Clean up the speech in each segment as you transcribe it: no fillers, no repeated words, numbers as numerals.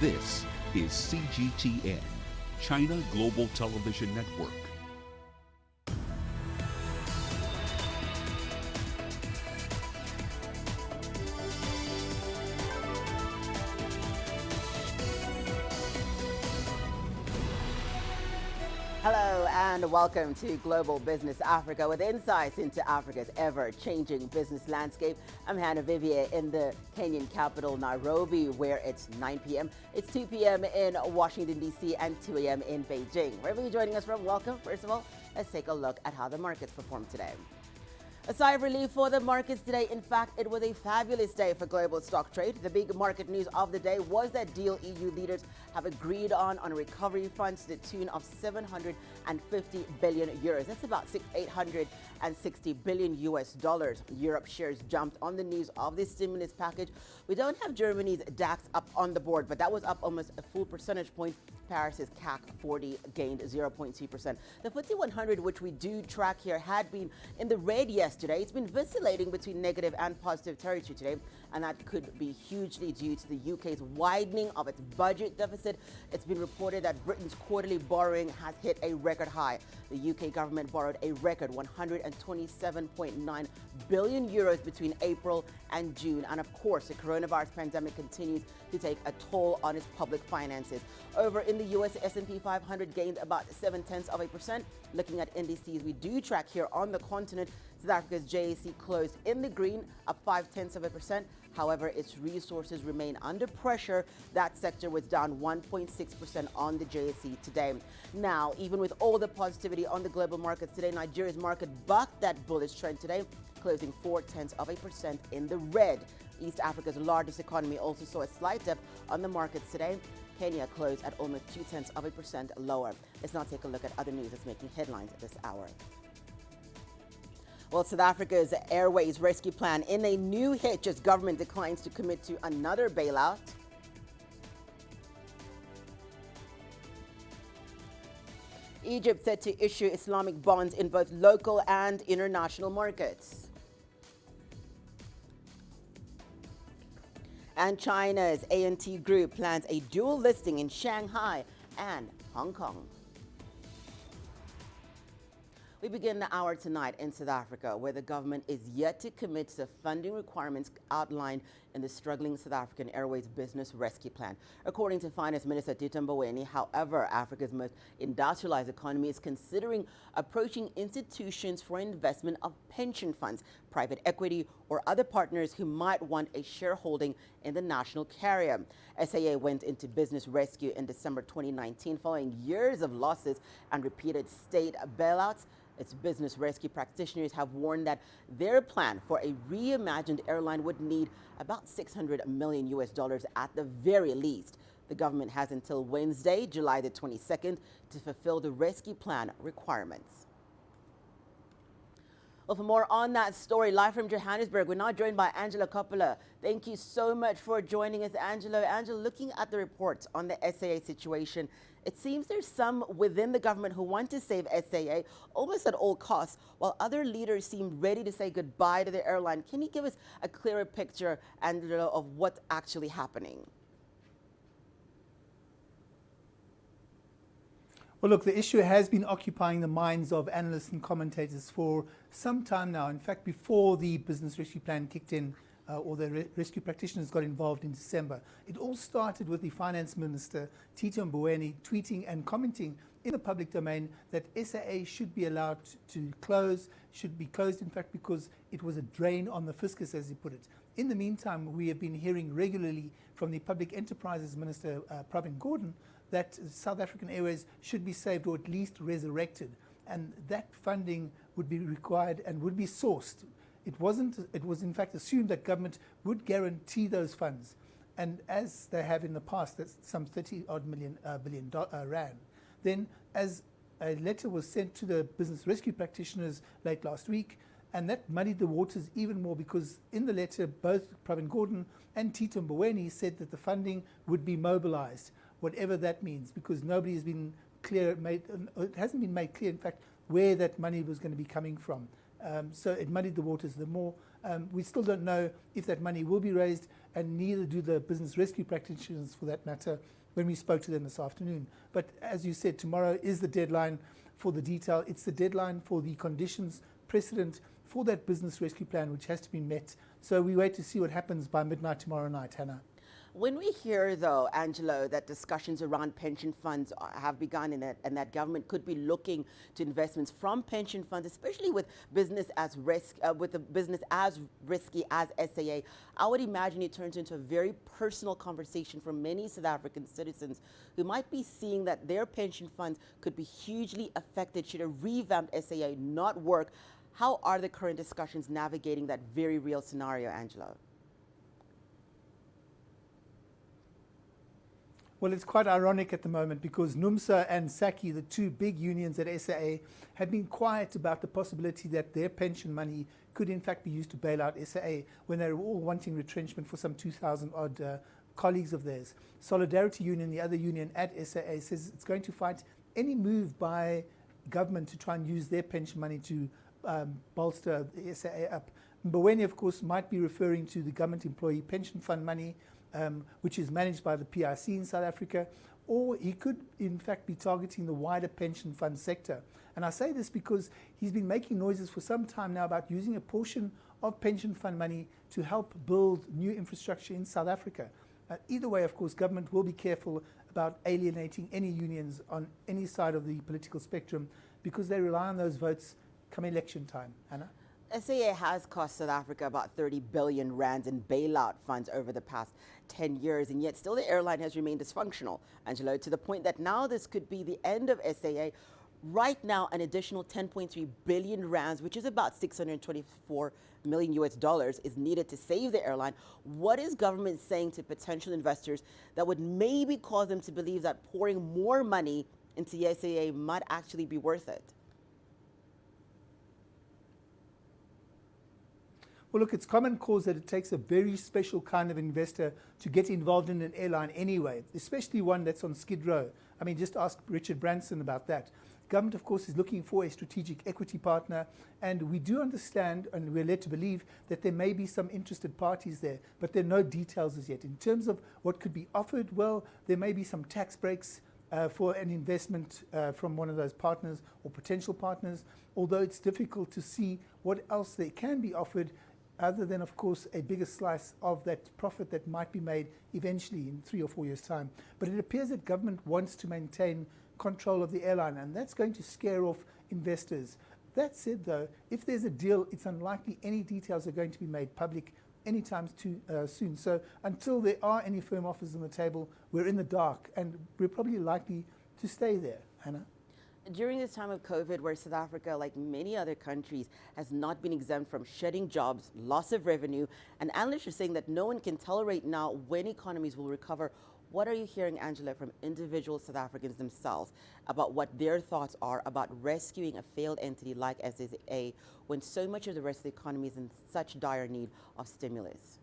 This is CGTN, China Global Television Network. Hello and welcome to Global Business Africa with insights into Africa's ever-changing business landscape. I'm Hannah Viviers in the Kenyan capital, Nairobi, where it's 9 p.m. It's 2 p.m. in Washington, D.C. and 2 a.m. in Beijing. Wherever you're joining us from, welcome. First of all, let's take a look at how the markets performed today. A sigh of relief for the markets today. In fact, it was a fabulous day for global stock trade. The big market news of the day was that deal EU leaders have agreed on a recovery fund to the tune of 750 billion euros. That's about 860 billion US dollars. Europe shares jumped on the news of this stimulus package. We don't have Germany's DAX up on the board, but that was up almost a full percentage point. Paris's CAC 40 gained 0.2%. The FTSE 100, which we do track here, had been in the red yesterday. It's been vacillating between negative and positive territory today, and that could be hugely due to the UK's widening of its budget deficit. It's been reported that Britain's quarterly borrowing has hit a record high. The UK government borrowed a record 127.9 billion euros between April and June. And of course, the coronavirus pandemic continues to take a toll on its public finances. Over in the US, S&P 500 gained about 0.7%. Looking at indices we do track here on the continent, South Africa's JSE closed in the green, up 0.5%. However, its resources remain under pressure. That sector was down 1.6% on the JSE today. Now, even with all the positivity on the global markets today, Nigeria's market bucked that bullish trend today, closing 0.4% in the red. East Africa's largest economy also saw a slight dip on the markets today. Kenya closed at almost 0.2% lower. Let's now take a look at other news that's making headlines this hour. Well, South Africa's Airways rescue plan in a new hitch as government declines to commit to another bailout. Egypt set to issue Islamic bonds in both local and international markets. And China's A&T Group plans a dual listing in Shanghai and Hong Kong. We begin the hour tonight in South Africa, where the government is yet to commit to the funding requirements outlined in the struggling South African Airways business rescue plan. According to Finance Minister Mboweni, however, Africa's most industrialized economy is considering approaching institutions for investment of pension funds, private equity, or other partners who might want a shareholding in the national carrier. SAA went into business rescue in December 2019 following years of losses and repeated state bailouts. Its business rescue practitioners have warned that their plan for a reimagined airline would need about $600 million US at the very least. The government has until Wednesday, July the 22nd, to fulfill the rescue plan requirements. Well, for more on that story, live from Johannesburg, we're now joined by Angelo Coppola. Thank you so much for joining us, Angelo. Angelo, looking at the reports on the SAA situation, it seems there's some within the government who want to save SAA almost at all costs, while other leaders seem ready to say goodbye to the airline. Can you give us a clearer picture, Angelo, of what's actually happening? Well, look, the issue has been occupying the minds of analysts and commentators for some time now. In fact, before the business rescue plan kicked in, or the rescue practitioners got involved in December, it all started with the Finance Minister, Mboweni, tweeting and commenting in the public domain that SAA should be allowed to close, should be closed, in fact, because it was a drain on the fiscus, as he put it. In the meantime, we have been hearing regularly from the Public Enterprises Minister, Pravin Gordhan, that South African Airways should be saved or at least resurrected, and that funding would be required and would be sourced. It was in fact assumed that government would guarantee those funds, and as they have in the past, that's some 30-odd billion rand. Then, as a letter was sent to the business rescue practitioners late last week, and that muddied the waters even more, because in the letter, both Pravin Gordhan and Mboweni said that the funding would be mobilized, whatever that means, because nobody has been clear, it hasn't been made clear, in fact, where that money was going to be coming from. So it muddied the waters the more. We still don't know if that money will be raised, and neither do the business rescue practitioners for that matter when we spoke to them this afternoon. But as you said, tomorrow is the deadline for the detail. It's the deadline for the conditions precedent for that business rescue plan, which has to be met. So we wait to see what happens by midnight tomorrow night, Hannah. When we hear, though, Angelo, that discussions around pension funds have begun and that government could be looking to investments from pension funds, especially with business as with a business as risky as SAA, I would imagine it turns into a very personal conversation for many South African citizens who might be seeing that their pension funds could be hugely affected should a revamped SAA not work. How are the current discussions navigating that very real scenario, Angelo? Well, it's quite ironic at the moment because NUMSA and SACI, the two big unions at SAA, have been quiet about the possibility that their pension money could in fact be used to bail out SAA when they were all wanting retrenchment for some 2,000 odd colleagues of theirs. Solidarity Union, the other union at SAA, says it's going to fight any move by government to try and use their pension money to bolster the SAA up. Mboweni, of course, might be referring to the government employee pension fund money, which is managed by the PIC in South Africa, or he could in fact be targeting the wider pension fund sector. And I say this because he's been making noises for some time now about using a portion of pension fund money to help build new infrastructure in South Africa. Either way, of course, government will be careful about alienating any unions on any side of the political spectrum because they rely on those votes come election time. Hannah? SAA has cost South Africa about 30 billion rands in bailout funds over the past 10 years, and yet still the airline has remained dysfunctional, Angelo, to the point that now this could be the end of SAA. Right now, an additional 10.3 billion rands, which is about 624 million US dollars, is needed to save the airline. What is government saying to potential investors that would maybe cause them to believe that pouring more money into the SAA might actually be worth it? Well, look, it's common cause that it takes a very special kind of investor to get involved in an airline anyway, especially one that's on Skid Row. I mean, just ask Richard Branson about that. Government, of course, is looking for a strategic equity partner, and we do understand, and we're led to believe, that there may be some interested parties there, but there are no details as yet. In terms of what could be offered, well, there may be some tax breaks for an investment from one of those partners or potential partners, although it's difficult to see what else there can be offered other than, of course, a bigger slice of that profit that might be made eventually in 3 or 4 years' time. But it appears that government wants to maintain control of the airline, and that's going to scare off investors. That said, though, if there's a deal, it's unlikely any details are going to be made public anytime too soon. So until there are any firm offers on the table, we're in the dark, and we're probably likely to stay there, Hannah. During this time of COVID, where South Africa, like many other countries, has not been exempt from shedding jobs, loss of revenue, and analysts are saying that no one can tell right now when economies will recover. What are you hearing, Angela, from individual South Africans themselves about what their thoughts are about rescuing a failed entity like SAA when so much of the rest of the economy is in such dire need of stimulus?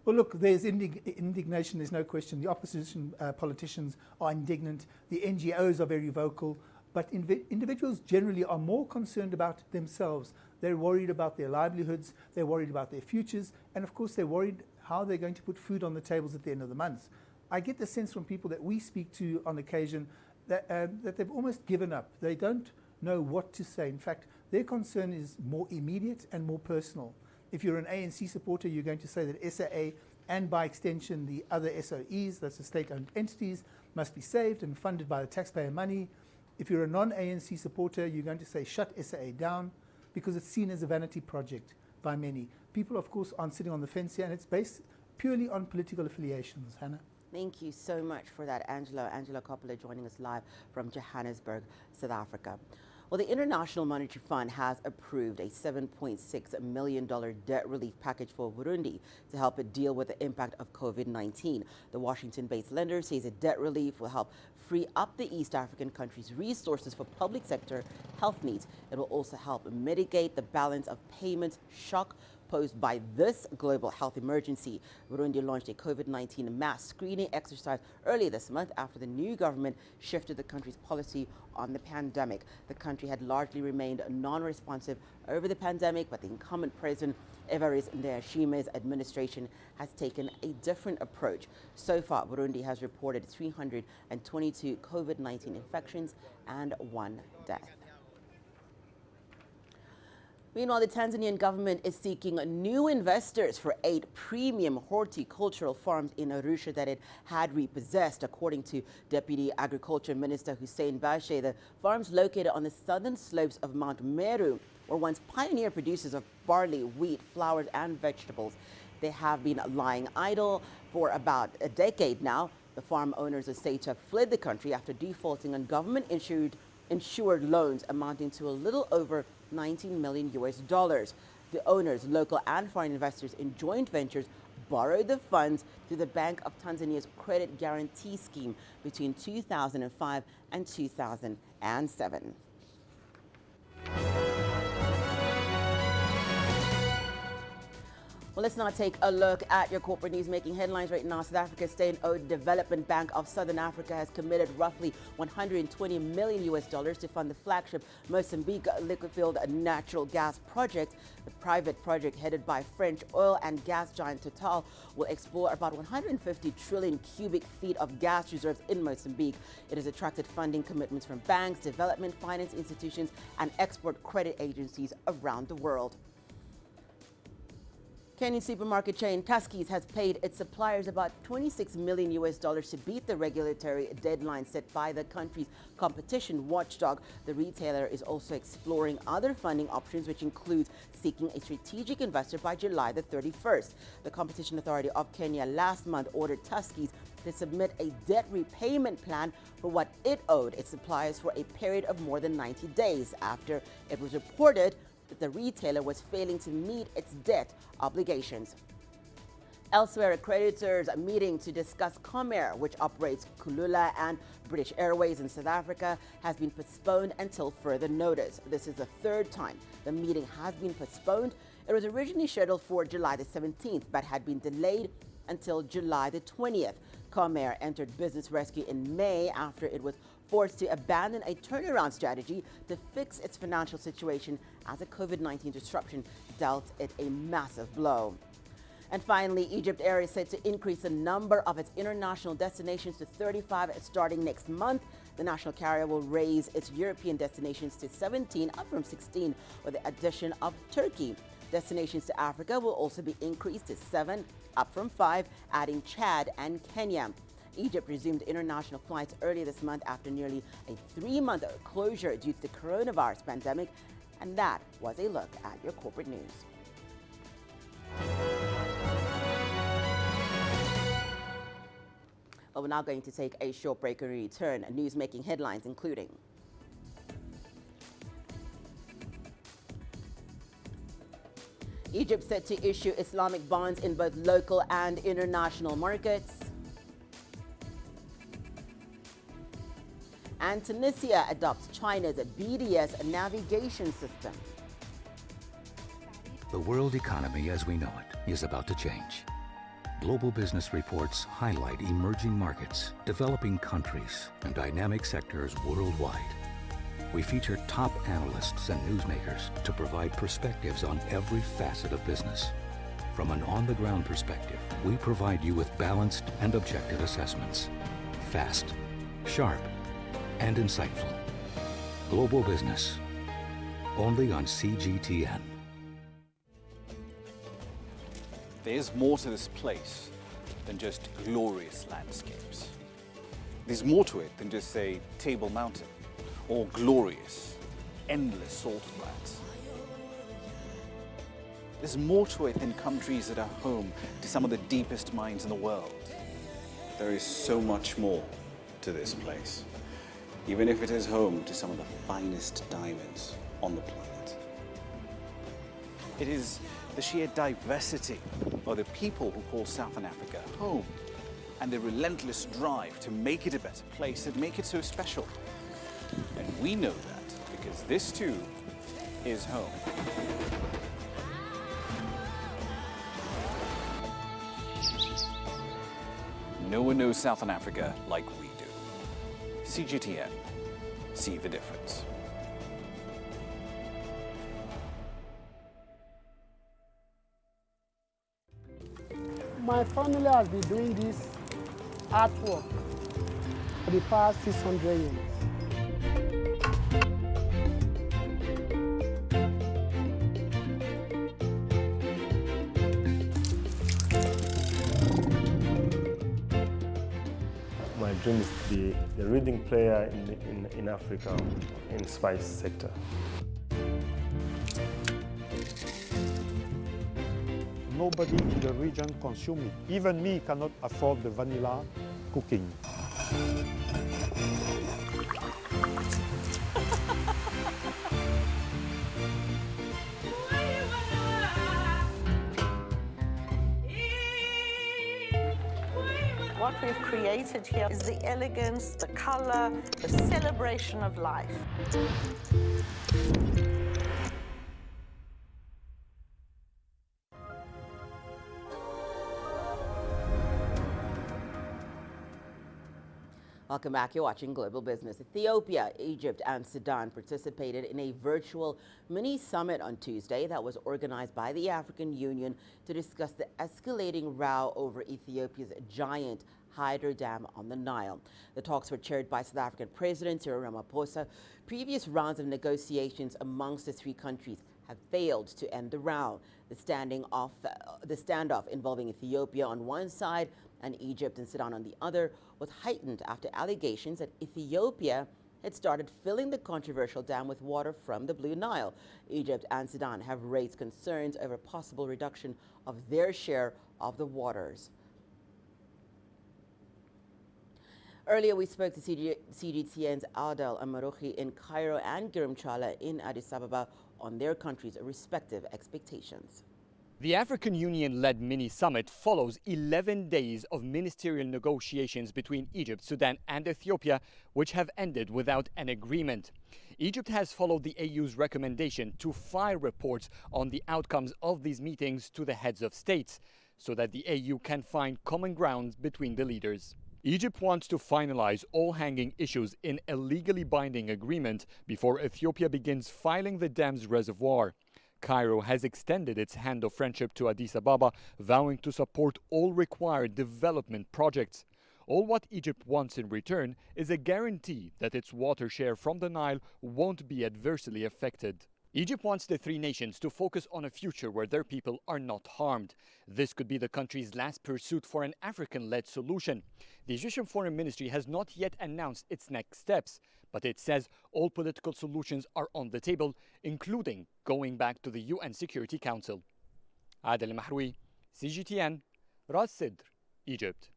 Well, look, there's indignation, there's no question. The opposition politicians are indignant. The NGOs are very vocal. But individuals generally are more concerned about themselves. They're worried about their livelihoods. They're worried about their futures. And, of course, they're worried how they're going to put food on the tables at the end of the month. I get the sense from people that we speak to on occasion that they've almost given up. They don't know what to say. In fact, their concern is more immediate and more personal. If you're an ANC supporter, you're going to say that SAA and by extension the other SOEs, that's the state-owned entities, must be saved and funded by the taxpayer money. If you're a non-ANC supporter, you're going to say shut SAA down because it's seen as a vanity project by many. People, of course, aren't sitting on the fence here, and it's based purely on political affiliations. Hannah? Thank you so much for that, Angela. Angela Coppola joining us live from Johannesburg, South Africa. Well, the International Monetary Fund has approved a $7.6 million debt relief package for Burundi to help it deal with the impact of COVID-19. The Washington-based lender says the debt relief will help free up the East African country's resources for public sector health needs. It will also help mitigate the balance of payments shock posed by this global health emergency. Burundi launched a COVID-19 mass screening exercise earlier this month after the new government shifted the country's policy on the pandemic. The country had largely remained non-responsive over the pandemic, but the incumbent president Viviers administration has taken a different approach. So far, Burundi has reported 322 COVID-19 infections and 1 death. Meanwhile, the Tanzanian government is seeking new investors for 8 premium horticultural farms in Arusha that it had repossessed, according to Deputy Agriculture Minister Hussein Bashe. The farms located on the southern slopes of Mount Meru were once pioneer producers of barley, wheat, flowers, and vegetables. They have been lying idle for about a decade now. The farm owners are said to have fled the country after defaulting on government-insured loans amounting to a little over $19 million. The owners, local and foreign investors in joint ventures, borrowed the funds through the Bank of Tanzania's credit guarantee scheme between 2005 and 2007. Well, let's now take a look at your corporate news making headlines right now. South Africa's state-owned Development Bank of Southern Africa has committed roughly $120 million to fund the flagship Mozambique liquefied natural gas project. The private project, headed by French oil and gas giant Total, will explore about 150 trillion cubic feet of gas reserves in Mozambique. It has attracted funding commitments from banks, development finance institutions, and export credit agencies around the world. Kenyan supermarket chain Tuskys has paid its suppliers about $26 million to beat the regulatory deadline set by the country's competition watchdog. The retailer is also exploring other funding options, which includes seeking a strategic investor by July the 31st. The Competition Authority of Kenya last month ordered Tuskys to submit a debt repayment plan for what it owed its suppliers for a period of more than 90 days after it was reported that the retailer was failing to meet its debt obligations. Elsewhere, creditors are meeting to discuss Comair, which operates Kulula and British Airways in South Africa, has been postponed until further notice. This is the third time the meeting has been postponed. It was originally scheduled for July the 17th, but had been delayed until July the 20th. Comair entered business rescue in May after it was forced to abandon a turnaround strategy to fix its financial situation as a COVID-19 disruption dealt it a massive blow. And finally, Egypt Air is set to increase the number of its international destinations to 35 starting next month. The national carrier will raise its European destinations to 17, up from 16, with the addition of Turkey. Destinations to Africa will also be increased to 7, up from 5, adding Chad and Kenya. Egypt resumed international flights earlier this month after nearly a 3-month closure due to the coronavirus pandemic. And that was a look at your corporate news. Well, we're now going to take a short break and return. News-making headlines including Egypt set to issue Islamic bonds in both local and international markets. And Tunisia adopts China's BDS navigation system. The world economy as we know it is about to change. Global business reports highlight emerging markets, developing countries, and dynamic sectors worldwide. We feature top analysts and newsmakers to provide perspectives on every facet of business. From an on-the-ground perspective, we provide you with balanced and objective assessments. Fast, sharp, and insightful. Global Business, only on CGTN. There's more to this place than just glorious landscapes. There's more to it than just, say, Table Mountain or glorious, endless salt flats. There's more to it than countries that are home to some of the deepest mines in the world. There is so much more to this place, even if it is home to some of the finest diamonds on the planet. It is the sheer diversity of the people who call Southern Africa home and the relentless drive to make it a better place that make it so special. And we know that because this too is home. no one knows Southern Africa like we do. CGTN, see the difference. My family has been doing this artwork for the past 600 years. My dream is to be the leading player in Africa in spice sector. Nobody in the region consumes it. Even me cannot afford the vanilla cooking. What we've created here is the elegance, the color, the celebration of life. Welcome back. You're watching Global Business. Ethiopia, Egypt, and Sudan participated in a virtual mini summit on Tuesday that was organized by the African Union to discuss the escalating row over Ethiopia's giant hydro dam on the Nile. The talks were chaired by South African President Cyril Ramaphosa. Previous rounds of negotiations amongst the three countries have failed to end the row. The standoff involving Ethiopia on one side and Egypt and Sudan on the other was heightened after allegations that Ethiopia had started filling the controversial dam with water from the Blue Nile. Egypt and Sudan have raised concerns over possible reduction of their share of the waters. Earlier, we spoke to CGTN's Adel Amaruchi in Cairo and Girimchala in Addis Ababa on their countries' respective expectations. The African Union-led mini-summit follows 11 days of ministerial negotiations between Egypt, Sudan and Ethiopia, which have ended without an agreement. Egypt has followed the AU's recommendation to file reports on the outcomes of these meetings to the heads of states, so that the AU can find common ground between the leaders. Egypt wants to finalize all hanging issues in a legally binding agreement before Ethiopia begins filing the dam's reservoir. Cairo has extended its hand of friendship to Addis Ababa, vowing to support all required development projects. All what Egypt wants in return is a guarantee that its water share from the Nile won't be adversely affected. Egypt wants the three nations to focus on a future where their people are not harmed. This could be the country's last pursuit for an African-led solution. The Egyptian Foreign Ministry has not yet announced its next steps, but it says all political solutions are on the table, including going back to the UN Security Council. Adel Mahroui, CGTN, Ras Sidr, Egypt.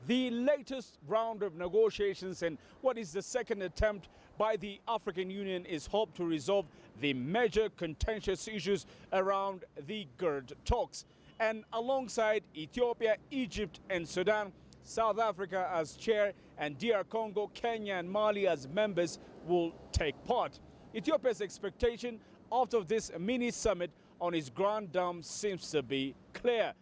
The latest round of negotiations and what is the second attempt by the African Union is hoped to resolve the major contentious issues around the GERD talks. And alongside Ethiopia, Egypt and Sudan, South Africa as chair and DR Congo, Kenya and Mali as members will take part. Ethiopia's expectation out of this mini summit on its Grand Dam seems to be clear.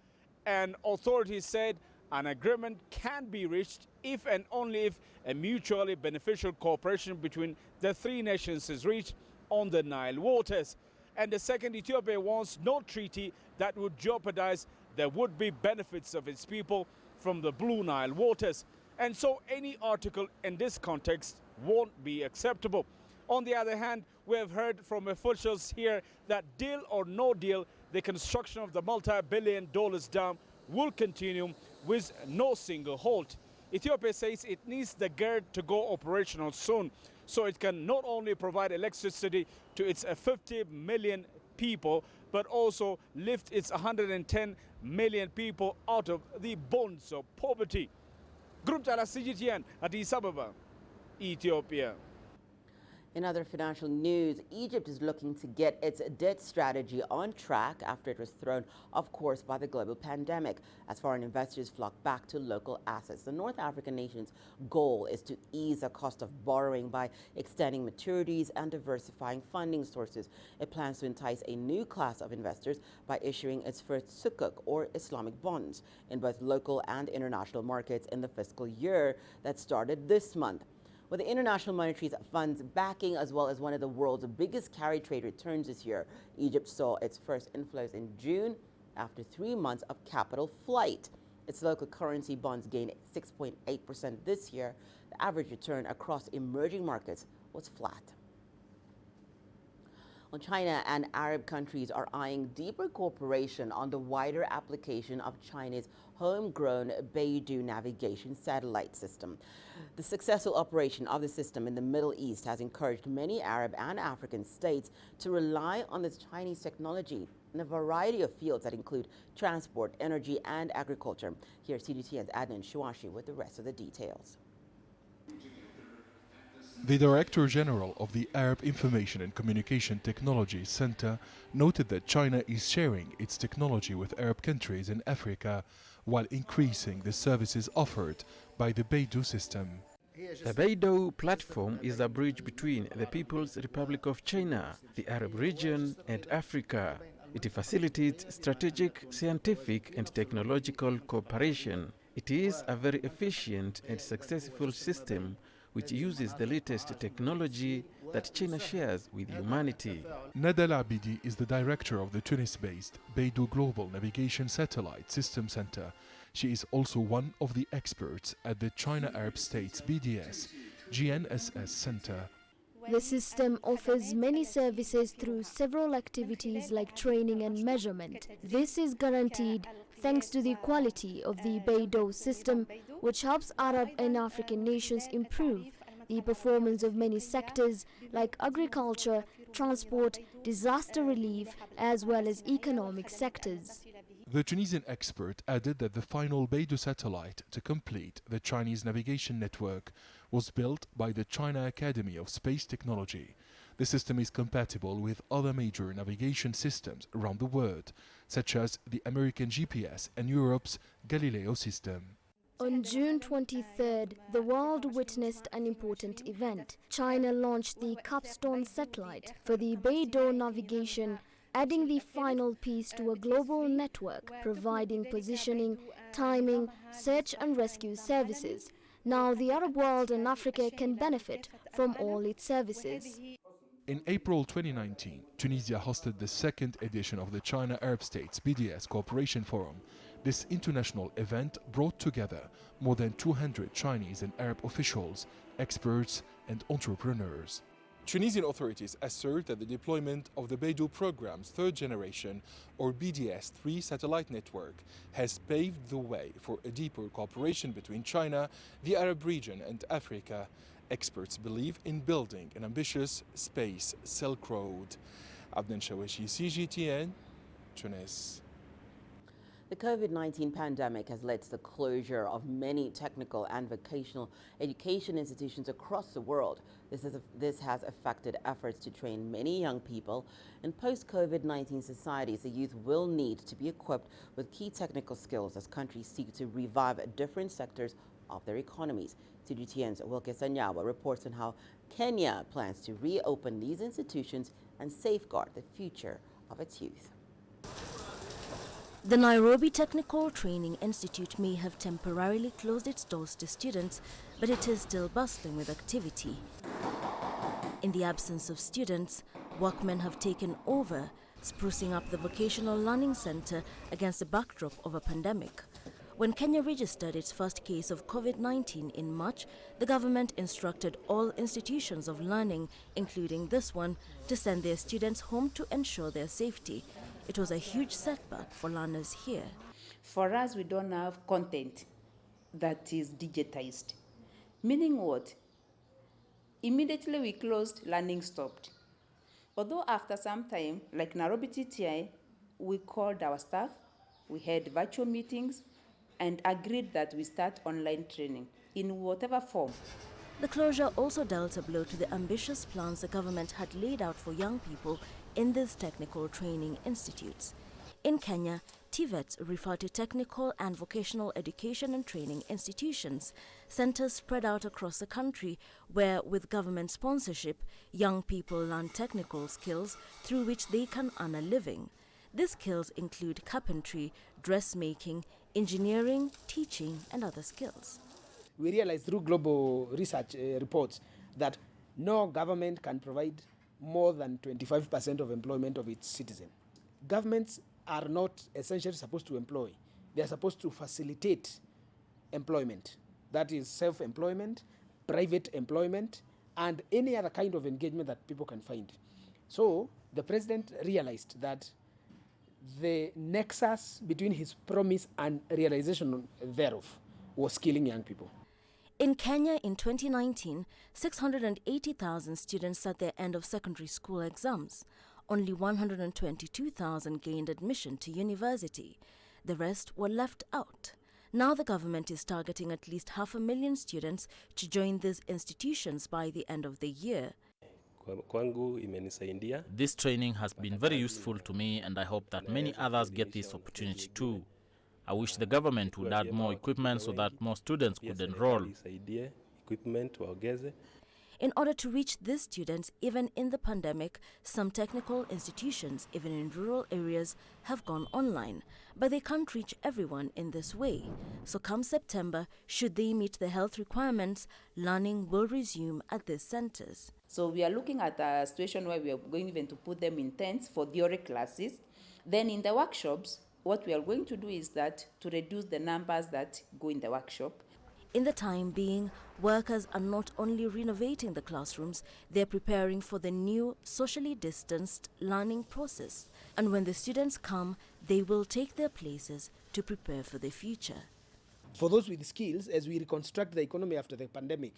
And authorities said an agreement can be reached if and only if a mutually beneficial cooperation between the three nations is reached on the Nile waters. And the second, Ethiopia wants no treaty that would jeopardize the would-be benefits of its people from the Blue Nile waters. And so any article in this context won't be acceptable. On the other hand, we have heard from officials here that deal or no deal, the construction of the multi-billion-dollar dam will continue with no single halt. Ethiopia says it needs the GERD to go operational soon, so it can not only provide electricity to its 50 million people, but also lift its 110 million people out of the bonds of poverty. Group Chala CGTN, Addis Ababa, Ethiopia. In other financial news, Egypt is looking to get its debt strategy on track after it was thrown off course by the global pandemic as foreign investors flock back to local assets. The North African nation's goal is to ease the cost of borrowing by extending maturities and diversifying funding sources. It plans to entice a new class of investors by issuing its first sukuk, or Islamic bonds, in both local and international markets in the fiscal year that started this month. With the International Monetary Fund's backing, as well as one of the world's biggest carry trade returns this year, Egypt saw its first inflows in June after 3 months of capital flight. Its local currency bonds gained 6.8% this year. The average return across emerging markets was flat. Well, China and Arab countries are eyeing deeper cooperation on the wider application of China's homegrown Beidou navigation satellite system. The successful operation of the system in the Middle East has encouraged many Arab and African states to rely on this Chinese technology in a variety of fields that include transport, energy, and agriculture. Here's CGTN's Adnan Shuashi with the rest of the details. The Director General of the Arab Information and Communication Technology Center noted that China is sharing its technology with Arab countries in Africa while increasing the services offered by the Beidou system. The Beidou platform is a bridge between the People's Republic of China, the Arab region, and Africa. It facilitates strategic, scientific, and technological cooperation. It is a very efficient and successful system which uses the latest technology that China shares with humanity. Nada Al-Abidi is the director of the Tunis-based Beidou Global Navigation Satellite System Center. She is also one of the experts at the China Arab States BDS GNSS Center. The system offers many services through several activities like training and measurement. This is guaranteed thanks to the quality of the Beidou system, which helps Arab and African nations improve the performance of many sectors like agriculture, transport, disaster relief, as well as economic sectors. The Tunisian expert added that the final Beidou satellite to complete the Chinese navigation network was built by the China Academy of Space Technology. The system is compatible with other major navigation systems around the world, such as the American GPS and Europe's Galileo system. On June 23rd, the world witnessed an important event. China launched the Capstone satellite for the Beidou navigation, adding the final piece to a global network providing positioning, timing, search and rescue services. Now the Arab world and Africa can benefit from all its services. In April 2019, Tunisia hosted the second edition of the China Arab States BDS Cooperation Forum. This international event brought together more than 200 Chinese and Arab officials, experts and entrepreneurs. Tunisian authorities assert that the deployment of the Beidou program's third generation, or BDS-3 satellite network, has paved the way for a deeper cooperation between China, the Arab region and Africa. Experts believe in building an ambitious space Silk Road. Adnan Shawashi, CGTN, Tunis. The COVID-19 pandemic has led to the closure of many technical and vocational education institutions across the world. This has affected efforts to train many young people. In post-COVID-19 societies, the youth will need to be equipped with key technical skills as countries seek to revive different sectors of their economies. CGTN's Wilke Sanyawa reports on how Kenya plans to reopen these institutions and safeguard the future of its youth. The Nairobi Technical Training Institute may have temporarily closed its doors to students, but it is still bustling with activity. In the absence of students, workmen have taken over, sprucing up the Vocational Learning Center against the backdrop of a pandemic. When Kenya registered its first case of COVID-19 in March, the government instructed all institutions of learning, including this one, to send their students home to ensure their safety. It was a huge setback for learners here. For us, we don't have content that is digitized. Meaning what? Immediately we closed, learning stopped. Although after some time, like Nairobi TTI, we called our staff, we had virtual meetings, and agreed that we start online training in whatever form. The closure also dealt a blow to the ambitious plans the government had laid out for young people in these technical training institutes. In Kenya, TVETs refer to technical and vocational education and training institutions, centers spread out across the country where, with government sponsorship, young people learn technical skills through which they can earn a living. These skills include carpentry, dressmaking, engineering, teaching, and other skills. We realize through global research reports that no government can provide more than 25% of employment of its citizens. Governments are not essentially supposed to employ. They are supposed to facilitate employment. That is self-employment, private employment, and any other kind of engagement that people can find. So the president realized that the nexus between his promise and realization thereof was killing young people. In Kenya in 2019, 680,000 students sat their end of secondary school exams. Only 122,000 gained admission to university. The rest were left out. Now the government is targeting at least 500,000 students to join these institutions by the end of the year. This training has been very useful to me, and I hope that many others get this opportunity too. I wish the government would add more equipment so that more students could enroll. In order to reach these students, even in the pandemic, some technical institutions, even in rural areas, have gone online. But they can't reach everyone in this way. So come September, should they meet the health requirements, learning will resume at these centers. So we are looking at a situation where we are going even to put them in tents for theory classes. Then in the workshops, what we are going to do is that to reduce the numbers that go in the workshop. In the time being, workers are not only renovating the classrooms, they're preparing for the new socially distanced learning process. And when the students come, they will take their places to prepare for the future. For those with skills, as we reconstruct the economy after the pandemic,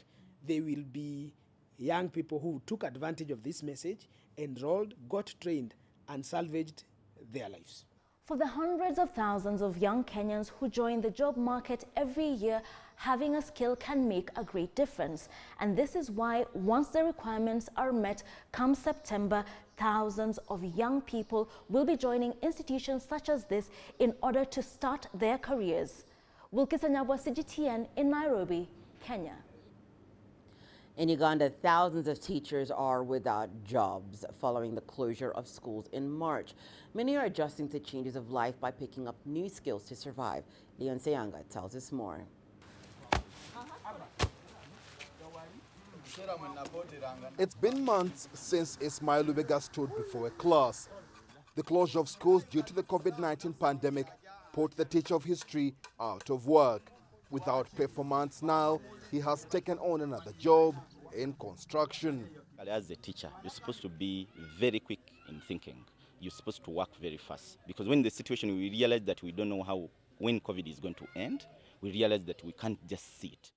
they will be young people who took advantage of this message, enrolled, got trained, and salvaged their lives. For the hundreds of thousands of young Kenyans who join the job market every year, having a skill can make a great difference. And this is why, once the requirements are met, come September, thousands of young people will be joining institutions such as this in order to start their careers. Wilkis Anyabwa, CGTN in Nairobi, Kenya. In Uganda, thousands of teachers are without jobs following the closure of schools in March. Many are adjusting to changes of life by picking up new skills to survive. Leon Seyanga tells us more. It's been months since Ismail Lubega stood before a class. The closure of schools due to the COVID-19 pandemic put the teacher of history out of work. Without pay for months now, he has taken on another job in construction. As a teacher, you're supposed to be very quick in thinking. You're supposed to work very fast. Because when the situation, we realize that we don't know when COVID is going to end, we realize that we can't just sit.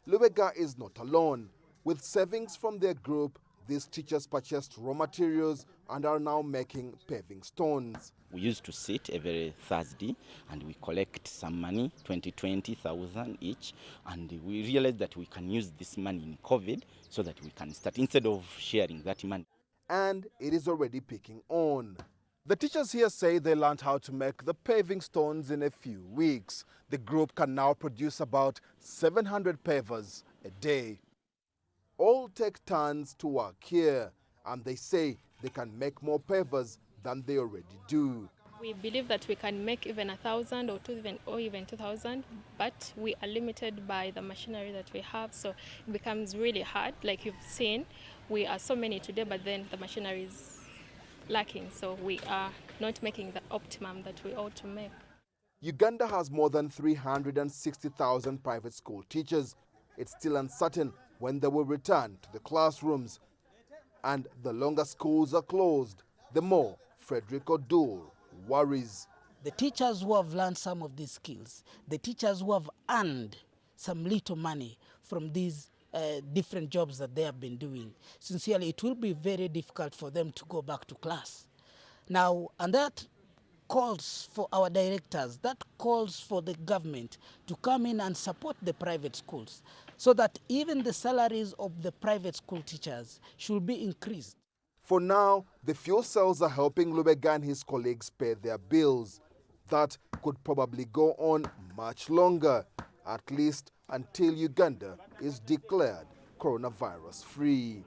Lubega is not alone. With savings from their group, these teachers purchased raw materials and are now making paving stones. We used to sit every Thursday and we collect some money, 20,000 each, and we realized that we can use this money in COVID so that we can start instead of sharing that money. And it is already picking on. The teachers here say they learned how to make the paving stones in a few weeks. The group can now produce about 700 pavers a day. All take turns to work here, and they say they can make more pavers than they already do. We believe that we can make even 1,000 or even 2,000, but we are limited by the machinery that we have, so it becomes really hard. Like you've seen, we are so many today, but then the machinery is lacking, so we are not making the optimum that we ought to make. Uganda has more than 360,000 private school teachers. It's still uncertain when they will return to the classrooms. And the longer schools are closed, the more Frederick Odul worries. The teachers who have learned some of these skills, the teachers who have earned some little money from these different jobs that they have been doing, sincerely, it will be very difficult for them to go back to class. Now, and that calls for our directors, that calls for the government to come in and support the private schools. so that even the salaries of the private school teachers should be increased. For now, the fuel cells are helping Lubega and his colleagues pay their bills. That could probably go on much longer, at least until Uganda is declared coronavirus-free.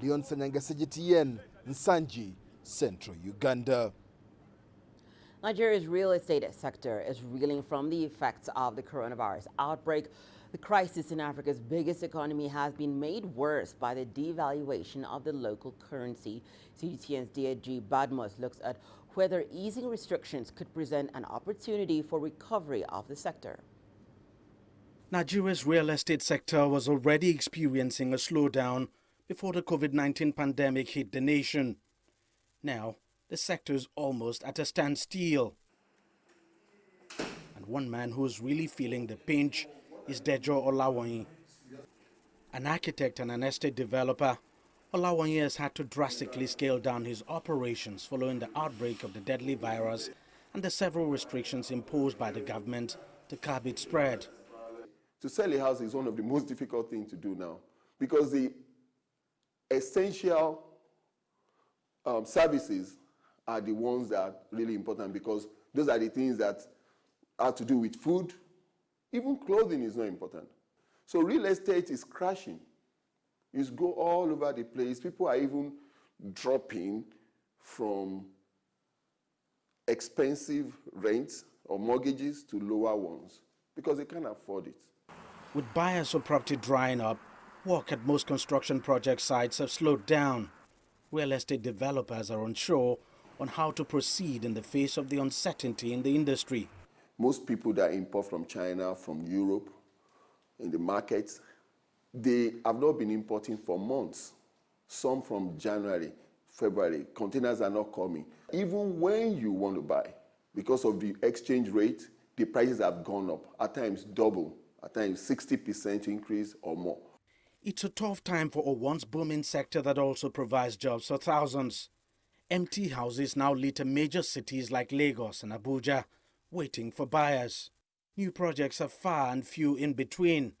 Leon Sanyanga, CGTN, Nsanji, Central Uganda. Nigeria's real estate sector is reeling from the effects of the coronavirus outbreak. The crisis in Africa's biggest economy has been made worse by the devaluation of the local currency. CGTN's DG Badmus looks at whether easing restrictions could present an opportunity for recovery of the sector. Nigeria's real estate sector was already experiencing a slowdown before the COVID-19 pandemic hit the nation. Now, the sector is almost at a standstill. And one man who's really feeling the pinch is Dejo Olawanyi. An architect and an estate developer, Olawanyi has had to drastically scale down his operations following the outbreak of the deadly virus and the several restrictions imposed by the government to curb its spread. To sell a house is one of the most difficult things to do now, because the essential services are the ones that are really important, because those are the things that have to do with food. Even clothing is not important. So real estate is crashing. It's go all over the place. People are even dropping from expensive rents or mortgages to lower ones because they can't afford it. With buyers for property drying up, work at most construction project sites have slowed down. Real estate developers are unsure on how to proceed in the face of the uncertainty in the industry. Most people that import from China, from Europe, in the markets, they have not been importing for months. Some from January, February, containers are not coming. Even when you want to buy, because of the exchange rate, the prices have gone up, at times double, at times 60% increase or more. It's a tough time for a once booming sector that also provides jobs for thousands. Empty houses now litter major cities like Lagos and Abuja, waiting for buyers. New projects are far and few in between,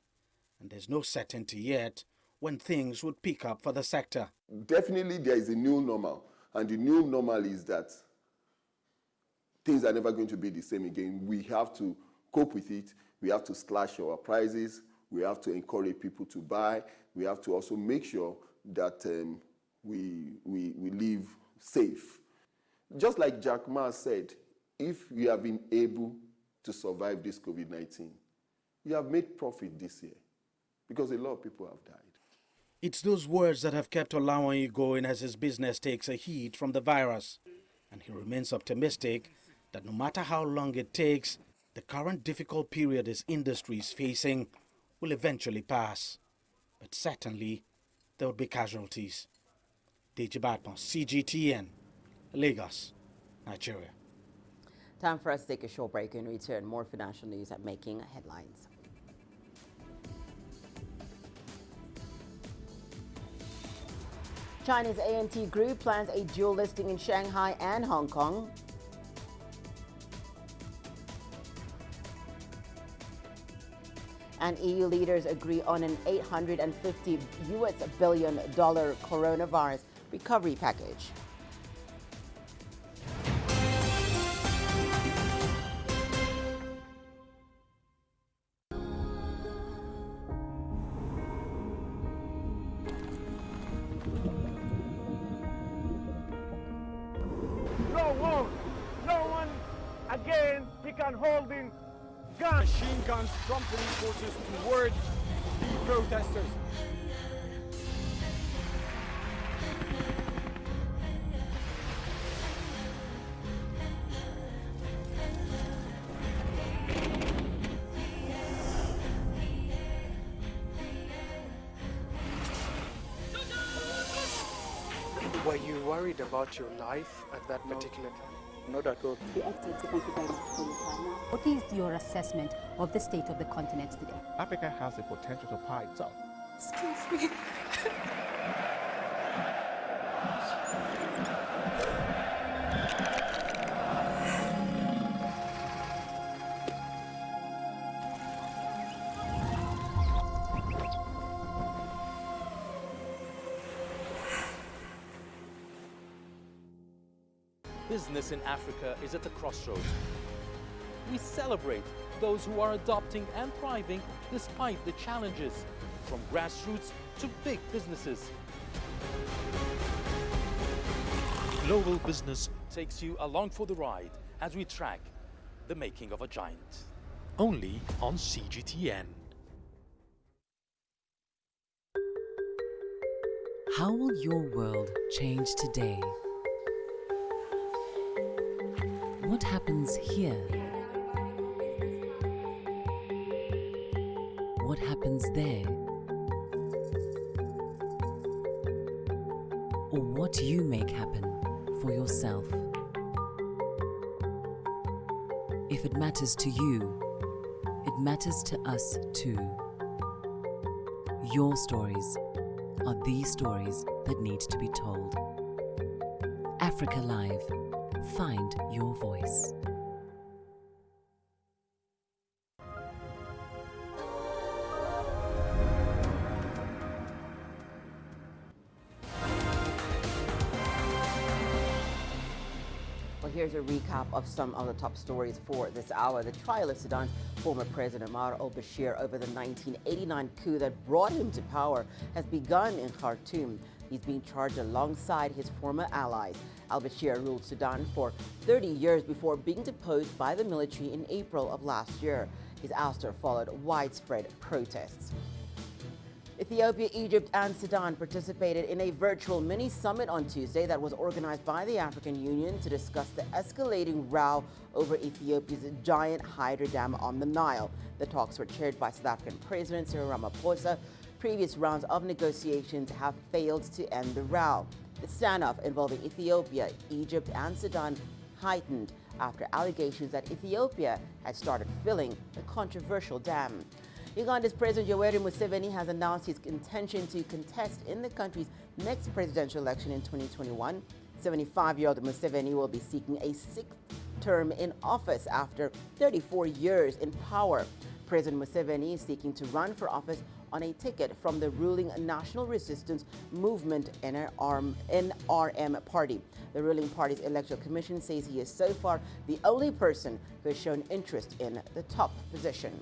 and there's no certainty yet when things would pick up for the sector. Definitely there is a new normal, and the new normal is that things are never going to be the same again. We have to cope with it. We have to slash our prices. We have to encourage people to buy. We have to also make sure that we live safe. Just like Jack Ma said, if you have been able to survive this COVID-19, you have made profit this year, because a lot of people have died. It's those words that have kept Olawanyi going as his business takes a hit from the virus. And he remains optimistic that no matter how long it takes, the current difficult period his industry is facing will eventually pass. But certainly, there will be casualties. DG Badmus, CGTN, Lagos, Nigeria. Time for us to take a short break and return. More financial news at Making Headlines. China's A&T Group plans a dual listing in Shanghai and Hong Kong. And EU leaders agree on an $850 billion coronavirus recovery package. No one again began holding guns. Machine guns promptly forces towards the protesters. Were you worried about your life at that particular time? Not at all. The active, thank you very much for your time. What is your assessment of the state of the continent today? Africa has the potential to power itself. Excuse me. business in Africa is at the crossroads. We celebrate those who are adopting and thriving despite the challenges, from grassroots to big businesses. Global Business takes you along for the ride as we track the making of a giant. Only on CGTN. How will your world change today? What happens here? What happens there? Or what do you make happen for yourself? If it matters to you, it matters to us too. Your stories are the stories that need to be told. Africa Live. Find your voice. Well, here's a recap of some of the top stories for this hour. The trial of Sudan's former President Omar al-Bashir over the 1989 coup that brought him to power has begun in Khartoum. He's being charged alongside his former allies. Al-Bashir ruled Sudan for 30 years before being deposed by the military in April of last year. His ouster followed widespread protests. Ethiopia, Egypt, and Sudan participated in a virtual mini-summit on Tuesday that was organized by the African Union to discuss the escalating row over Ethiopia's giant hydro dam on the Nile. The talks were chaired by South African President Cyril Ramaphosa. Previous rounds of negotiations have failed to end the row. The standoff involving Ethiopia, Egypt, and Sudan heightened after allegations that Ethiopia had started filling the controversial dam. Uganda's President Yoweri Museveni has announced his intention to contest in the country's next presidential election in 2021. 75-year-old Museveni will be seeking a sixth term in office after 34 years in power. President Museveni is seeking to run for office on a ticket from the ruling National Resistance Movement NRM party. The ruling party's electoral commission says he is so far the only person who has shown interest in the top position.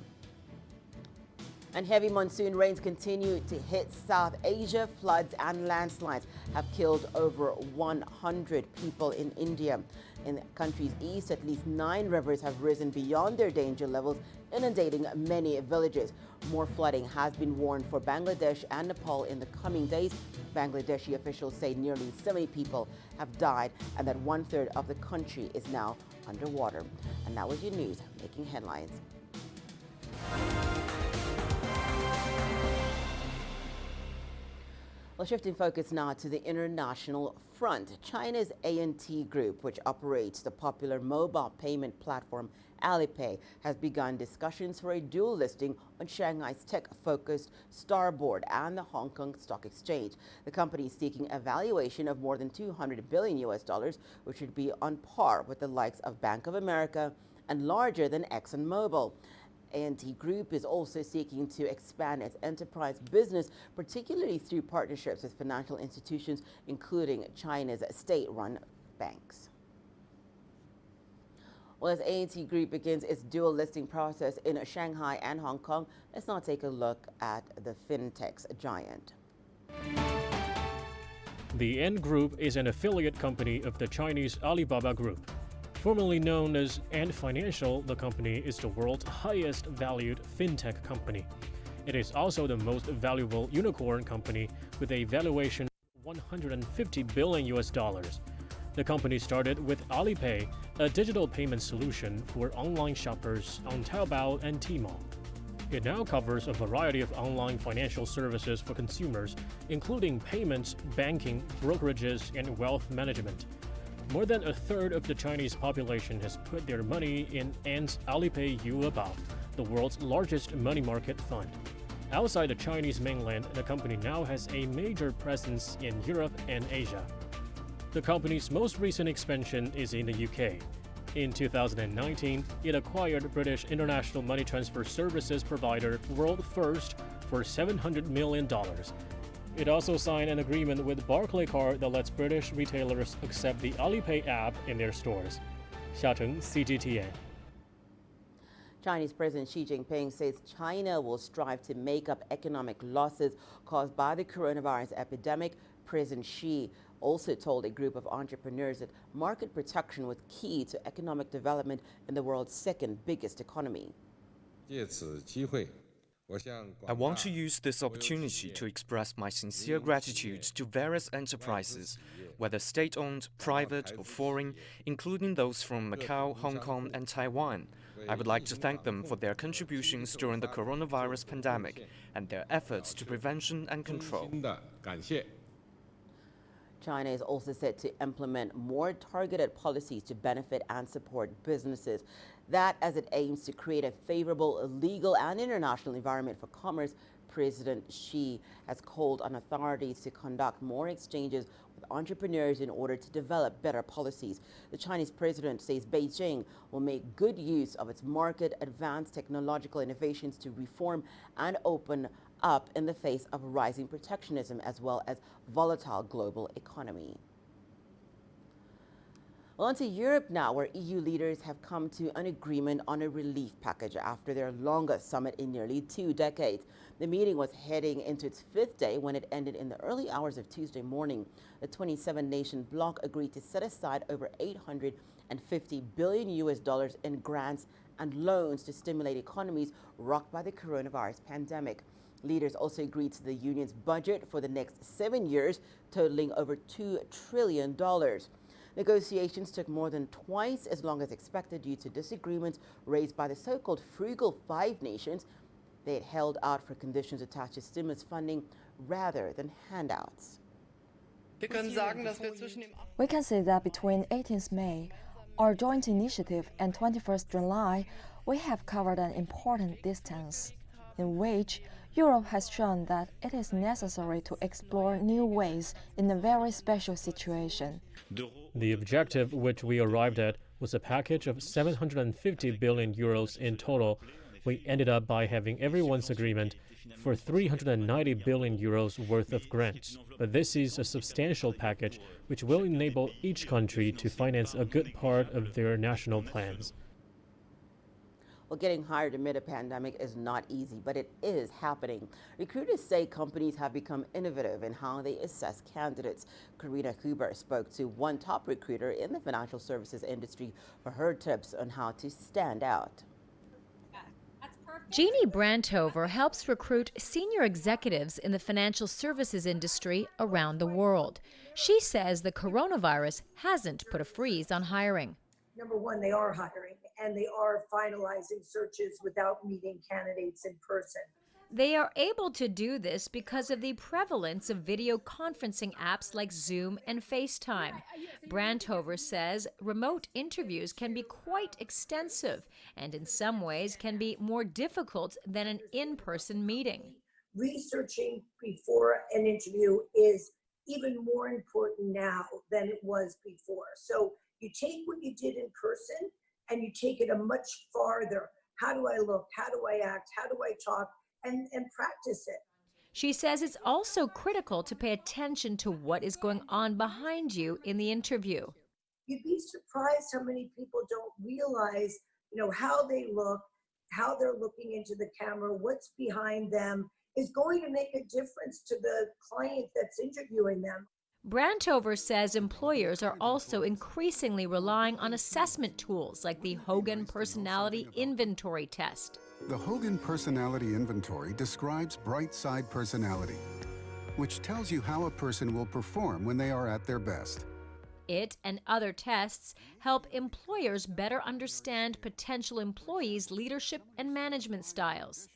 And heavy monsoon rains continue to hit South Asia. Floods and landslides have killed over 100 people in India. In the country's east, at least 9 rivers have risen beyond their danger levels, inundating many villages. More flooding has been warned for Bangladesh and Nepal in the coming days. Bangladeshi officials say nearly 70 people have died and that 1/3 of the country is now underwater. And that was your news, making headlines. Well, shifting focus now to the international front. China's A&T Group, which operates the popular mobile payment platform Alipay, has begun discussions for a dual listing on Shanghai's tech-focused Starboard and the Hong Kong Stock Exchange. The company is seeking a valuation of more than $200 billion, which would be on par with the likes of Bank of America and larger than ExxonMobil. A&T Group is also seeking to expand its enterprise business, particularly through partnerships with financial institutions, including China's state-run banks. Well, as A&T Group begins its dual listing process in Shanghai and Hong Kong, let's now take a look at the fintech's giant. The Ant Group is an affiliate company of the Chinese Alibaba Group. Formerly known as Ant Financial, the company is the world's highest valued fintech company. It is also the most valuable unicorn company with a valuation of $150 billion. The company started with Alipay, a digital payment solution for online shoppers on Taobao and Tmall. It now covers a variety of online financial services for consumers, including payments, banking, brokerages, and wealth management. More than 1/3 of the Chinese population has put their money in Ant's Alipay Yuebao, the world's largest money market fund. Outside the Chinese mainland, the company now has a major presence in Europe and Asia. The company's most recent expansion is in the UK. In 2019, it acquired British international money transfer services provider World First for $700 million. It also signed an agreement with Barclaycard that lets British retailers accept the Alipay app in their stores. Xiaocheng, CGTN. Chinese President Xi Jinping says China will strive to make up economic losses caused by the coronavirus epidemic. President Xi also told a group of entrepreneurs that market protection was key to economic development in the world's second biggest economy. I want to use this opportunity to express my sincere gratitude to various enterprises, whether state-owned, private or foreign, including those from Macau, Hong Kong and Taiwan. I would like to thank them for their contributions during the coronavirus pandemic and their efforts to prevention and control. China is also set to implement more targeted policies to benefit and support businesses. That as it aims to create a favorable legal and international environment for commerce. President Xi has called on authorities to conduct more exchanges with entrepreneurs in order to develop better policies. The Chinese president says Beijing will make good use of its market advanced technological innovations to reform and open up in the face of rising protectionism as well as volatile global economy. Well, on to Europe now, where EU leaders have come to an agreement on a relief package after their longest summit in nearly 2 decades. The meeting was heading into its 5th day when it ended in the early hours of Tuesday morning. The 27-nation bloc agreed to set aside over $850 billion in grants and loans to stimulate economies rocked by the coronavirus pandemic. Leaders also agreed to the union's budget for the next 7 years, totaling over $2 trillion. Negotiations took more than twice as long as expected due to disagreements raised by the so-called Frugal Five nations. They had held out for conditions attached to stimulus funding rather than handouts. We can say that between 18th May, our joint initiative, and 21st July, we have covered an important distance, in which Europe has shown that it is necessary to explore new ways in a very special situation. The objective which we arrived at was a package of 750 billion euros in total. We ended up by having everyone's agreement for 390 billion euros worth of grants. But this is a substantial package which will enable each country to finance a good part of their national plans. Well, getting hired amid a pandemic is not easy, but it is happening. Recruiters say companies have become innovative in how they assess candidates. Karina Huber spoke to one top recruiter in the financial services industry for her tips on how to stand out. Jeannie Brandhover helps recruit senior executives in the financial services industry around the world. She says the coronavirus hasn't put a freeze on hiring. Number one, they are hiring, and they are finalizing searches without meeting candidates in person. They are able to do this because of the prevalence of video conferencing apps like Zoom and FaceTime. Brandhover says remote interviews can be quite extensive and in some ways can be more difficult than an in-person meeting. Researching before an interview is even more important now than it was before. So you take what you did in person and you take it a much farther. How do I look? How do I act? How do I talk? And practice it. She says it's also critical to pay attention to what is going on behind you in the interview. You'd be surprised how many people don't realize, how they look, how they're looking into the camera, what's behind them is going to make a difference to the client that's interviewing them. Brandhover says employers are also increasingly relying on assessment tools like the Hogan Personality Inventory Test. The Hogan Personality Inventory describes bright side personality, which tells you how a person will perform when they are at their best. It and other tests help employers better understand potential employees' leadership and management styles.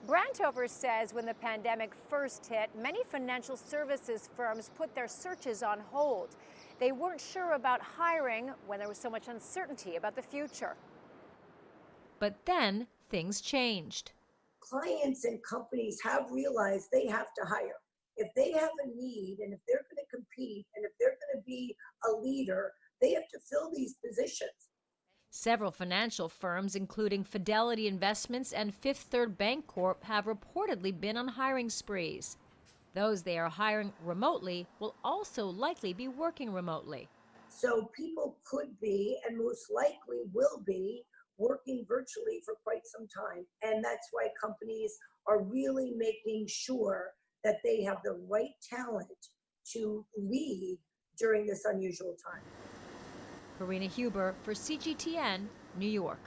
Brandhover says when the pandemic first hit, many financial services firms put their searches on hold. They weren't sure about hiring when there was so much uncertainty about the future. But then things changed. Clients and companies have realized they have to hire. If they have a need and if they're going to compete and if they're going to be a leader, they have to fill these positions. Several financial firms, including Fidelity Investments and Fifth Third Bank Corp, have reportedly been on hiring sprees. Those they are hiring remotely will also likely be working remotely. So people could be, and most likely will be, working virtually for quite some time. And that's why companies are really making sure that they have the right talent to lead during this unusual time. Karina Huber for CGTN, New York.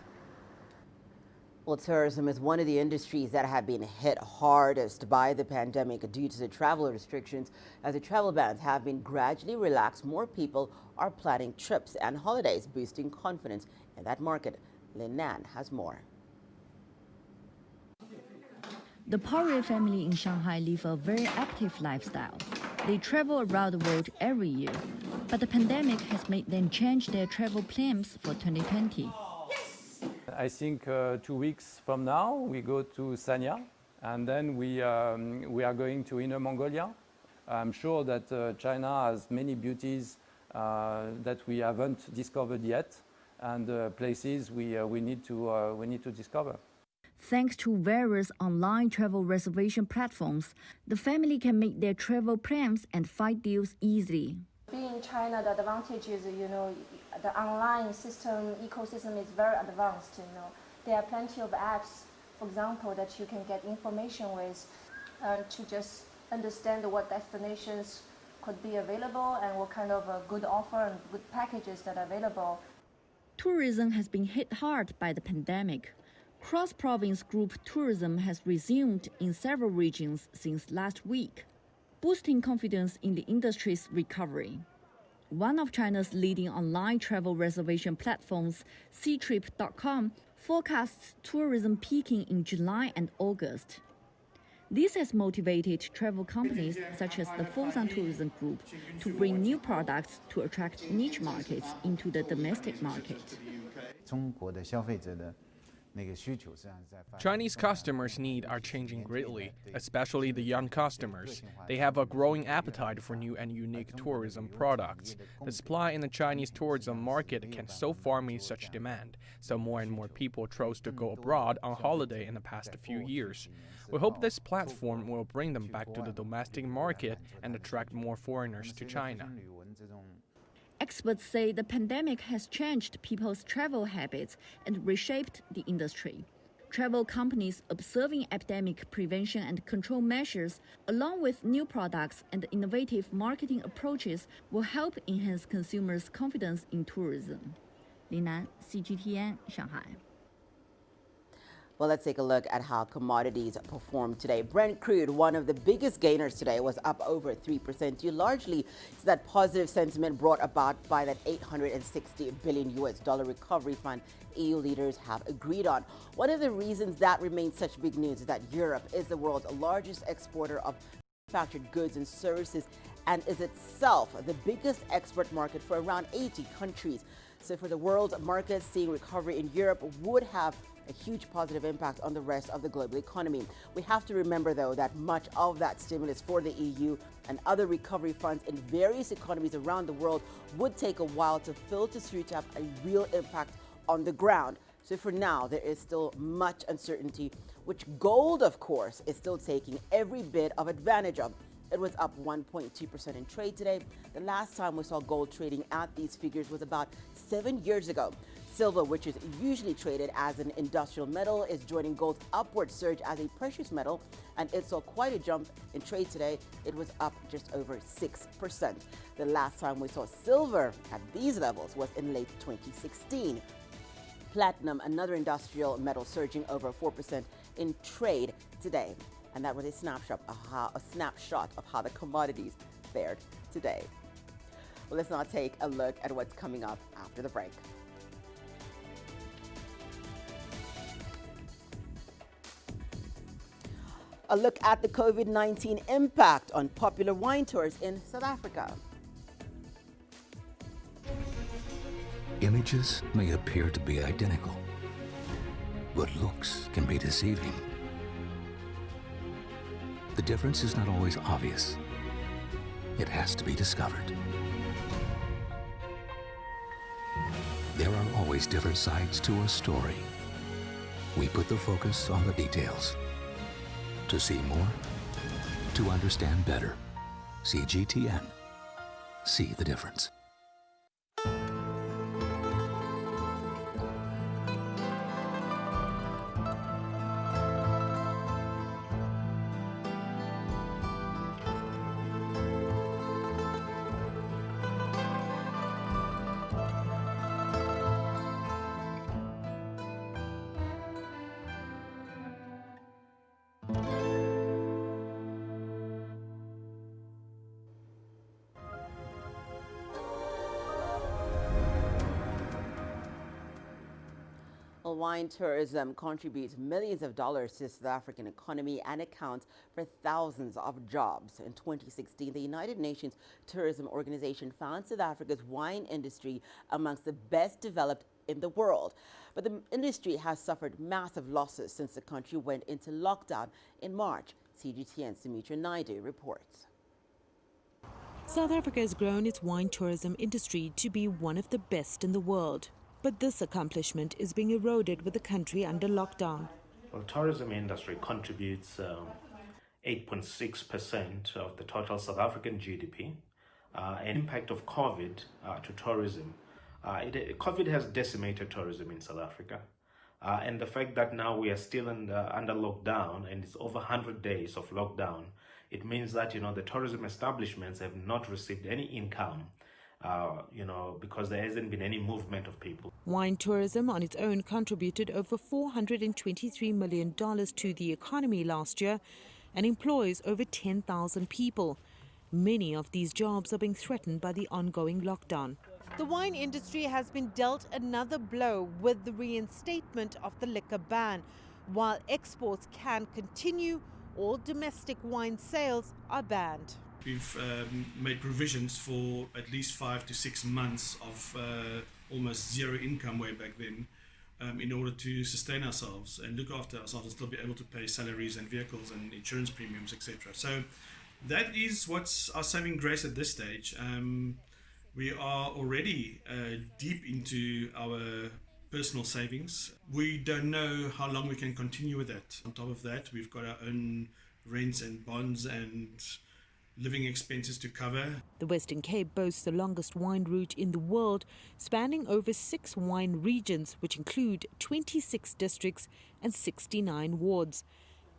Well, tourism is one of the industries that have been hit hardest by the pandemic due to the travel restrictions. As the travel bans have been gradually relaxed, more people are planning trips and holidays, boosting confidence in that market. Lin Nan has more. The Poirier family in Shanghai live a very active lifestyle. They travel around the world every year, but the pandemic has made them change their travel plans for 2020. I think 2 weeks from now we go to Sanya, and then we are going to Inner Mongolia. I'm sure that China has many beauties that we haven't discovered yet, and places we need to discover. Thanks to various online travel reservation platforms, the family can make their travel plans and find deals easily. Being in China, the advantage is, the online system, ecosystem is very advanced, There are plenty of apps, for example, that you can get information with to just understand what destinations could be available and what kind of a good offer and good packages that are available. Tourism has been hit hard by the pandemic. Cross-province group tourism has resumed in several regions since last week, boosting confidence in the industry's recovery. One of China's leading online travel reservation platforms, Ctrip.com, forecasts tourism peaking in July and August. This has motivated travel companies such as the Fosun Tourism Group to bring new products to attract niche markets into the domestic market. Chinese customers' needs are changing greatly, especially the young customers. They have a growing appetite for new and unique tourism products. The supply in the Chinese tourism market can so far meet such demand, so more and more people chose to go abroad on holiday in the past few years. We hope this platform will bring them back to the domestic market and attract more foreigners to China. Experts say the pandemic has changed people's travel habits and reshaped the industry. Travel companies observing epidemic prevention and control measures, along with new products and innovative marketing approaches, will help enhance consumers' confidence in tourism. Lin Nan, CGTN, Shanghai. Well, let's take a look at how commodities performed today. Brent crude, one of the biggest gainers today, was up over 3%, due largely to that positive sentiment brought about by that $860 billion recovery fund EU leaders have agreed on. One of the reasons that remains such big news is that Europe is the world's largest exporter of manufactured goods and services and is itself the biggest export market for around 80 countries. So for the world market, seeing recovery in Europe would have a huge positive impact on the rest of the global economy. We have to remember, though, that much of that stimulus for the EU and other recovery funds in various economies around the world would take a while to filter through to have a real impact on the ground. So for now, there is still much uncertainty, which gold, of course, is still taking every bit of advantage of. It was up 1.2% in trade today. The last time we saw gold trading at these figures was about 7 years ago. Silver, which is usually traded as an industrial metal, is joining gold's upward surge as a precious metal, and it saw quite a jump in trade today. It was up just over 6%. The last time we saw silver at these levels was in late 2016. Platinum, another industrial metal, surging over 4% in trade today. And that was a snapshot of how the commodities fared today. Well, let's now take a look at what's coming up after the break. A look at the COVID-19 impact on popular wine tours in South Africa. Images may appear to be identical, but looks can be deceiving. The difference is not always obvious. It has to be discovered. There are always different sides to a story. We put the focus on the details. To see more, to understand better. CGTN. See the difference. Wine tourism contributes millions of dollars to the South African economy and accounts for thousands of jobs. In 2016, the United Nations Tourism Organization found South Africa's wine industry amongst the best developed in the world. But the industry has suffered massive losses since the country went into lockdown in March. CGTN's Sumitra Naidu reports. South Africa has grown its wine tourism industry to be one of the best in the world. But this accomplishment is being eroded with the country under lockdown. Well, the tourism industry contributes 8.6% of the total South African GDP. An impact of COVID to tourism. COVID has decimated tourism in South Africa. And the fact that now we are still under lockdown and it's over 100 days of lockdown, it means that, the tourism establishments have not received any income. Because there hasn't been any movement of people. Wine tourism on its own contributed over $423 million to the economy last year and employs over 10,000 people. Many of these jobs are being threatened by the ongoing lockdown. The wine industry has been dealt another blow with the reinstatement of the liquor ban. While exports can continue, all domestic wine sales are banned. We've made provisions for at least 5 to 6 months of almost zero income way back then in order to sustain ourselves and look after ourselves and still be able to pay salaries and vehicles and insurance premiums, etc. So that is what's our saving grace at this stage. We are already deep into our personal savings. We don't know how long we can continue with that. On top of that, we've got our own rents and bonds and living expenses to cover. The Western Cape boasts the longest wine route in the world, spanning over 6 wine regions, which include 26 districts and 69 wards.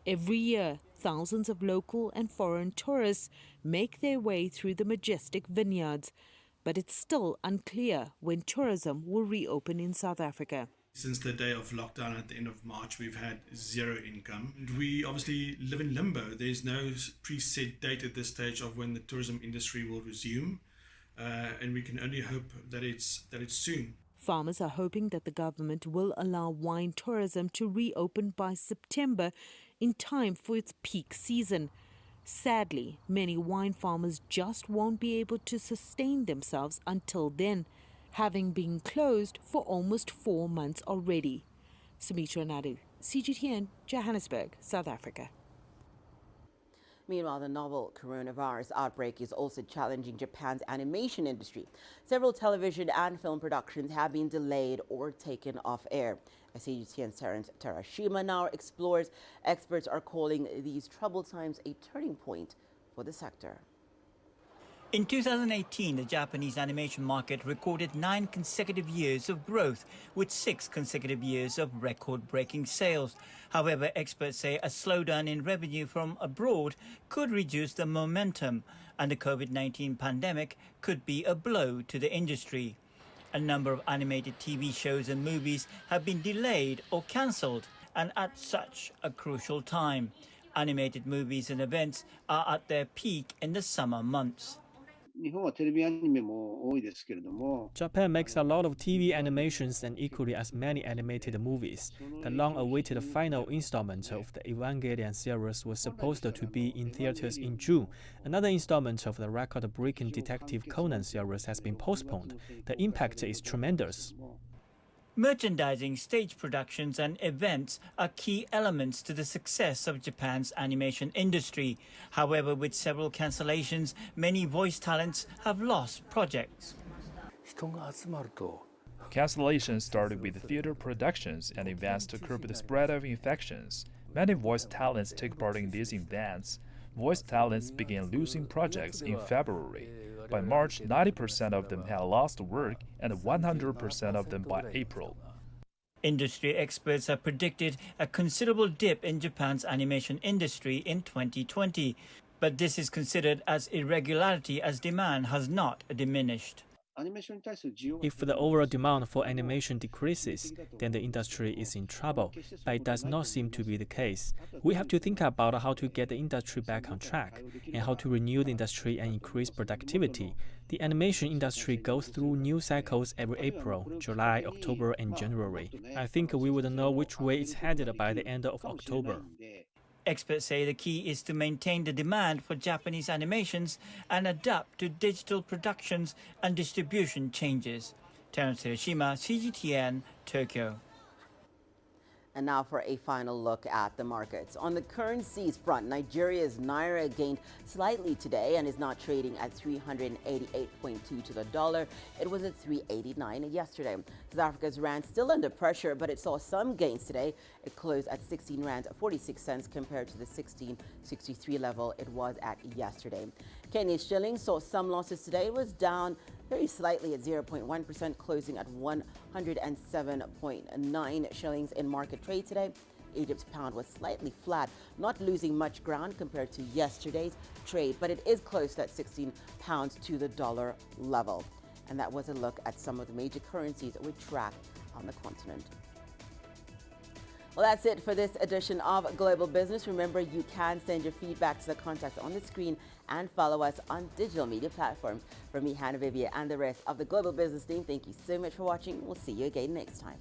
Every year, thousands of local and foreign tourists make their way through the majestic vineyards. But it's still unclear when tourism will reopen in South Africa. Since the day of lockdown at the end of March, we've had zero income. And we obviously live in limbo. There's no preset date at this stage of when the tourism industry will resume, and we can only hope that it's soon. Farmers are hoping that the government will allow wine tourism to reopen by September in time for its peak season. Sadly, many wine farmers just won't be able to sustain themselves until then, having been closed for almost 4 months already. Sumitra Naidu, CGTN, Johannesburg, South Africa. Meanwhile, the novel coronavirus outbreak is also challenging Japan's animation industry. Several television and film productions have been delayed or taken off air. As CGTN's Terence Terashima now explores, experts are calling these troubled times a turning point for the sector. In 2018, the Japanese animation market recorded 9 consecutive years of growth, with 6 consecutive years of record-breaking sales. However, experts say a slowdown in revenue from abroad could reduce the momentum, and the COVID-19 pandemic could be a blow to the industry. A number of animated TV shows and movies have been delayed or cancelled, and at such a crucial time. Animated movies and events are at their peak in the summer months. Japan makes a lot of TV animations and equally as many animated movies. The long-awaited final installment of the Evangelion series was supposed to be in theaters in June. Another installment of the record-breaking Detective Conan series has been postponed. The impact is tremendous. Merchandising, stage productions and events are key elements to the success of Japan's animation industry. However, with several cancellations, many voice talents have lost projects. Cancellations started with theater productions and events to curb the spread of infections. Many voice talents take part in these events. voice talents began losing projects in February. By March, 90% of them had lost work and 100% of them by April. Industry experts have predicted a considerable dip in Japan's animation industry in 2020, but this is considered as irregularity as demand has not diminished. If the overall demand for animation decreases, then the industry is in trouble, but it does not seem to be the case. We have to think about how to get the industry back on track and how to renew the industry and increase productivity. The animation industry goes through new cycles every April, July, October, and January. I think we would know which way it's headed by the end of October. Experts say the key is to maintain the demand for Japanese animations and adapt to digital productions and distribution changes. Terence Hiroshima, CGTN, Tokyo. And now for a final look at the markets. On the currencies front, Nigeria's Naira gained slightly today and is now trading at 388.2 to the dollar. It was at 389 yesterday. South Africa's rand still under pressure, but it saw some gains today. It closed at 16 rand 46 cents compared to the 16.63 level it was at yesterday. Kenya's shilling saw some losses today. It was down very slightly at 0.1%, closing at 107.9 shillings in market trade today. Egypt's pound was slightly flat, not losing much ground compared to yesterday's trade, but it is close at 16 pounds to the dollar level. And that was a look at some of the major currencies we track on the continent. Well, that's it for this edition of Global Business. Remember, you can send your feedback to the contact on the screen and follow us on digital media platforms. From me, Hannah Viviers, and the rest of the Global Business team, thank you so much for watching. We'll see you again next time.